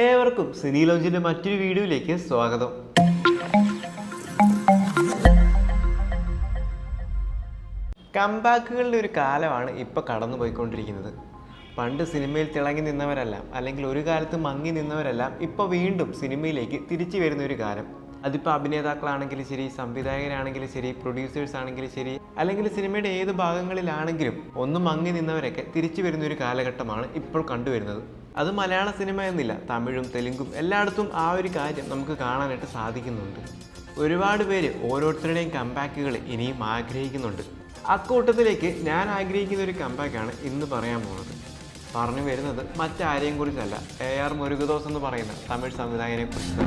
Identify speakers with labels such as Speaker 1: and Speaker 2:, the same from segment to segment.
Speaker 1: ഏവർക്കും സിനി ലോഞ്ചിന്റെ മറ്റൊരു വീഡിയോയിലേക്ക് സ്വാഗതം. കംബാക്കുകളുടെ ഒരു കാലമാണ് ഇപ്പോൾ കടന്നു പോയിക്കൊണ്ടിരിക്കുന്നത്. പണ്ട് സിനിമയിൽ തിളങ്ങി നിന്നവരെല്ലാം, അല്ലെങ്കിൽ ഒരു കാലത്ത് മങ്ങി നിന്നവരെല്ലാം ഇപ്പോൾ വീണ്ടും സിനിമയിലേക്ക് തിരിച്ചു വരുന്ന ഒരു കാലം. അതിപ്പോൾ അഭിനേതാക്കളാണെങ്കിലും ശരി, സംവിധായകരാണെങ്കിലും ശരി, പ്രൊഡ്യൂസേഴ്സ് ആണെങ്കിലും ശരി, അല്ലെങ്കിൽ സിനിമയുടെ ഏത് ഭാഗങ്ങളിലാണെങ്കിലും ഒന്ന് മങ്ങി നിന്നവരൊക്കെ തിരിച്ചു വരുന്ന ഒരു കാലഘട്ടമാണ് ഇപ്പോൾ കണ്ടുവരുന്നത്. അത് മലയാള സിനിമ എന്നില്ല, തമിഴും തെലുങ്കും എല്ലായിടത്തും ആ ഒരു കാര്യം നമുക്ക് കാണാനായിട്ട് സാധിക്കുന്നുണ്ട്. ഒരുപാട് പേര് ഓരോരുത്തരുടെയും കംബാക്കുകൾ ഇനിയും ആഗ്രഹിക്കുന്നുണ്ട്. അക്കൂട്ടത്തിലേക്ക് ഞാൻ ആഗ്രഹിക്കുന്ന ഒരു കംബാക്കാണ് ഇന്ന് പറയാൻ പോകുന്നത്. പറഞ്ഞു വരുന്നത് മറ്റാരെയും കുറിച്ചല്ല, AR മുരുകദോസ് എന്ന് പറയുന്ന തമിഴ് സംവിധായകനെ കുറിച്ച്.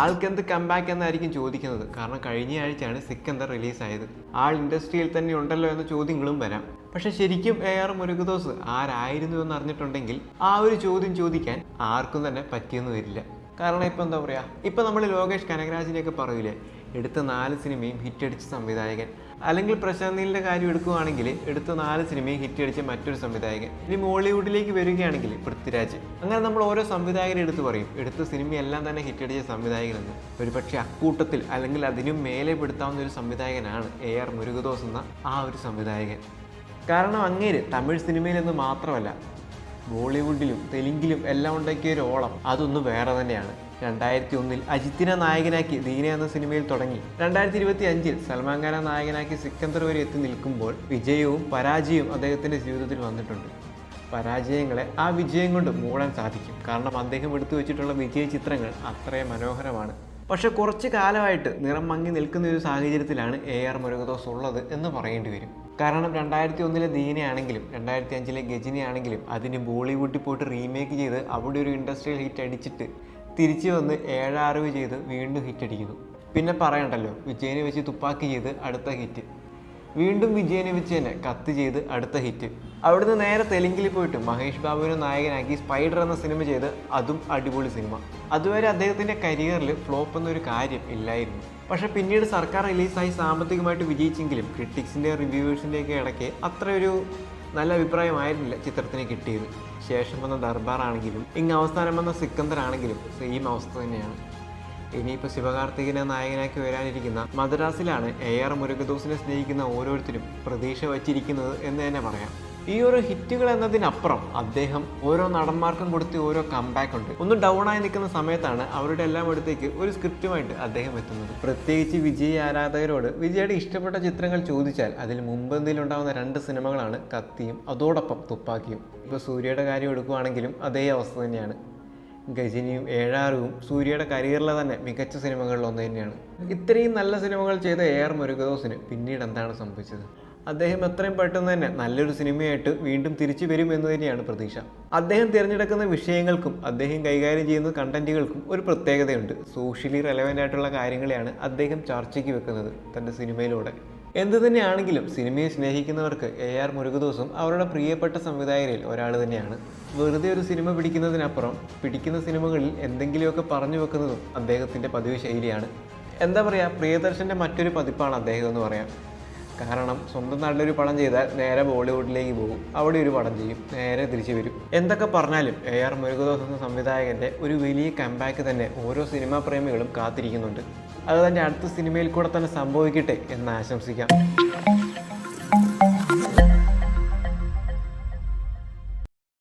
Speaker 1: ആൾക്ക് എന്ത് കംബാക്ക് എന്നായിരിക്കും ചോദിക്കുന്നത്. കാരണം കഴിഞ്ഞ ആഴ്ചയാണ് സിക്കന്ദർ റിലീസായത്. ആൾ ഇൻഡസ്ട്രിയിൽ തന്നെ ഉണ്ടല്ലോ എന്ന ചോദ്യങ്ങളും വരാം. പക്ഷെ ശരിക്കും AR മുരുകദോസ് ആരായിരുന്നു എന്ന് അറിഞ്ഞിട്ടുണ്ടെങ്കിൽ ആ ഒരു ചോദ്യം ചോദിക്കാൻ ആർക്കും തന്നെ പറ്റിയെന്ന് വരില്ല. കാരണം ഇപ്പം എന്താ പറയുക, ഇപ്പം നമ്മൾ ലോകേഷ് കനകരാജിനെയൊക്കെ പറയൂലേ, എടുത്ത 4 സിനിമയും ഹിറ്റടിച്ച സംവിധായകൻ. അല്ലെങ്കിൽ പ്രശാന്ത് നീലിൻ്റെ കാര്യം എടുക്കുകയാണെങ്കിൽ എടുത്ത 4 സിനിമയും ഹിറ്റടിച്ച മറ്റൊരു സംവിധായകൻ. ഇനി മോളിവുഡിലേക്ക് വരികയാണെങ്കിൽ പൃഥ്വിരാജ്. അങ്ങനെ നമ്മൾ ഓരോ സംവിധായകരെ എടുത്ത് പറയും, എടുത്ത സിനിമയെല്ലാം തന്നെ ഹിറ്റടിച്ച സംവിധായകനെന്ന്. ഒരുപക്ഷെ അക്കൂട്ടത്തിൽ അല്ലെങ്കിൽ അതിനും മേലെ പെടുത്താവുന്ന ഒരു സംവിധായകനാണ് AR മുരുകദോസ് എന്ന ആ ഒരു സംവിധായകൻ. കാരണം അങ്ങേര് തമിഴ് സിനിമയിൽ നിന്ന് മാത്രമല്ല, ബോളിവുഡിലും തെലുങ്കിലും എല്ലാം ഉണ്ടാക്കിയ ഒരു ഓളം അതൊന്ന് വേറെ തന്നെയാണ്. 2001 അജിത്തിനെ നായകനാക്കി ദീന എന്ന സിനിമയിൽ തുടങ്ങി 2025 സൽമാൻ ഖാനെ നായകനാക്കി സിക്കന്ദർ വരെ എത്തി നിൽക്കുമ്പോൾ വിജയവും പരാജയവും അദ്ദേഹത്തിൻ്റെ ജീവിതത്തിൽ വന്നിട്ടുണ്ട്. പരാജയങ്ങളെ ആ വിജയം കൊണ്ട് മൂടാൻ സാധിക്കും. കാരണം അദ്ദേഹം എടുത്തു വെച്ചിട്ടുള്ള വിജയ ചിത്രങ്ങൾ അത്രയും മനോഹരമാണ്. പക്ഷെ കുറച്ച് കാലമായിട്ട് നിറം മങ്ങി നിൽക്കുന്ന ഒരു സാഹചര്യത്തിലാണ് AR മുരുകദോസ് ഉള്ളത് എന്ന് പറയേണ്ടി വരും. കാരണം 2001 ദീനയാണെങ്കിലും 2005 ഗജിനിയാണെങ്കിലും അതിന് ബോളിവുഡിൽ പോയിട്ട് റീമേക്ക് ചെയ്ത് അവിടെ ഒരു ഇൻഡസ്ട്രിയൽ ഹിറ്റ് അടിച്ചിട്ട് തിരിച്ചു വന്ന് 7 ചെയ്ത് വീണ്ടും ഹിറ്റ് അടിക്കുന്നു. പിന്നെ പറയണ്ടല്ലോ, വിജയനെ വെച്ച് തുപ്പാക്കി ചെയ്ത് അടുത്ത ഹിറ്റ്, വീണ്ടും വിജയനെ വെച്ച് തന്നെ കത്ത് ചെയ്ത് അടുത്ത ഹിറ്റ്. അവിടുന്ന് നേരെ തെലുങ്കിൽ പോയിട്ട് മഹേഷ് ബാബുവിനെ നായകനാക്കി സ്പൈഡർ എന്ന സിനിമ ചെയ്ത് അതും അടിപൊളി സിനിമ. അതുവരെ അദ്ദേഹത്തിൻ്റെ കരിയറിൽ ഫ്ലോപ്പ് എന്നൊരു കാര്യം ഇല്ലായിരുന്നു. പക്ഷെ പിന്നീട് സർക്കാർ റിലീസായി സാമ്പത്തികമായിട്ട് വിജയിച്ചെങ്കിലും ക്രിട്ടിക്സിൻ്റെ റിവ്യൂവേഴ്സിൻ്റെയൊക്കെ ഇടയ്ക്ക് അത്രയൊരു നല്ല അഭിപ്രായമായിരുന്നില്ല ചിത്രത്തിന് കിട്ടിയത്. ശേഷം വന്ന ദർബാർ ആണെങ്കിലും അവസാനം വന്ന സിക്കന്ദർ ആണെങ്കിലും സെയിം അവസ്ഥ തന്നെയാണ്. ഇനിയിപ്പോൾ ശിവകാർത്തികനെ നായകനാക്കി വരാനിരിക്കുന്ന മദ്രാസിലാണ് AR മുരുകദോസിനെ സ്നേഹിക്കുന്ന ഓരോരുത്തരും പ്രതീക്ഷ വച്ചിരിക്കുന്നത് എന്ന് തന്നെ പറയാം. ഈ ഒരു ഹിറ്റുകൾ എന്നതിനപ്പുറം അദ്ദേഹം ഓരോ നടന്മാർക്കും കൊടുത്ത ഓരോ കംബാക്ക് ഉണ്ട്. ഒന്ന് ഡൗൺ ആയി നിൽക്കുന്ന സമയത്താണ് അവരുടെ എല്ലാം അടുത്തേക്ക് ഒരു സ്ക്രിപ്റ്റുമായിട്ട് അദ്ദേഹം എത്തുന്നത്. പ്രത്യേകിച്ച് വിജയ് ആരാധകരോട് വിജയുടെ ഇഷ്ടപ്പെട്ട ചിത്രങ്ങൾ ചോദിച്ചാൽ അതിൽ മുമ്പന്തിയിൽ ഉണ്ടാകുന്ന 2 സിനിമകളാണ് കത്തിയും അതോടൊപ്പം തുപ്പാക്കിയും. ഇപ്പോൾ സൂര്യയുടെ കാര്യം എടുക്കുകയാണെങ്കിലും അതേ അവസ്ഥ തന്നെയാണ്. ഗജിനിയും 7 സൂര്യയുടെ കരിയറിലെ തന്നെ മികച്ച സിനിമകളിൽ ഒന്ന് തന്നെയാണ്. ഇത്രയും നല്ല സിനിമകൾ ചെയ്ത AR മുരുകദോസിന് പിന്നീട് എന്താണ് സംഭവിച്ചത്? അദ്ദേഹം എത്രയും പെട്ടെന്ന് തന്നെ നല്ലൊരു സിനിമയായിട്ട് വീണ്ടും തിരിച്ചു വരും എന്ന് തന്നെയാണ് പ്രതീക്ഷ. അദ്ദേഹം തിരഞ്ഞെടുക്കുന്ന വിഷയങ്ങൾക്കും അദ്ദേഹം കൈകാര്യം ചെയ്യുന്ന കണ്ടന്റുകൾക്കും ഒരു പ്രത്യേകതയുണ്ട്. സോഷ്യലി റെലവൻ്റ് ആയിട്ടുള്ള കാര്യങ്ങളെയാണ് അദ്ദേഹം ചർച്ചയ്ക്ക് വെക്കുന്നത് തൻ്റെ സിനിമയിലൂടെ. എന്തു തന്നെയാണെങ്കിലും സിനിമയെ സ്നേഹിക്കുന്നവർക്ക് AR മുരുകദോസും അവരുടെ പ്രിയപ്പെട്ട സംവിധായകരിൽ ഒരാൾ തന്നെയാണ്. വെറുതെ ഒരു സിനിമ പിടിക്കുന്നതിനപ്പുറം പിടിക്കുന്ന സിനിമകളിൽ എന്തെങ്കിലുമൊക്കെ പറഞ്ഞു വെക്കുന്നതും അദ്ദേഹത്തിൻ്റെ പതിവ് ശൈലിയാണ്. എന്താ പറയുക, പ്രിയദർശൻ്റെ മറ്റൊരു പതിപ്പാണ് അദ്ദേഹം എന്ന് പറയാം. കാരണം സ്വന്തം നാട്ടിലൊരു പടം ചെയ്താൽ നേരെ ബോളിവുഡിലേക്ക് പോകും, അവിടെ ഒരു പടം ചെയ്യും, നേരെ തിരിച്ചു വരും. എന്തൊക്കെ പറഞ്ഞാലും AR മുരുകദോസ് എന്ന സംവിധായകൻ്റെ ഒരു വലിയ കംബാക്ക് തന്നെ ഓരോ സിനിമാ പ്രേമികളും കാത്തിരിക്കുന്നുണ്ട്. അത് തൻ്റെ അടുത്ത സിനിമയിൽ കൂടെ തന്നെ സംഭവിക്കട്ടെ എന്ന് ആശംസിക്കാം.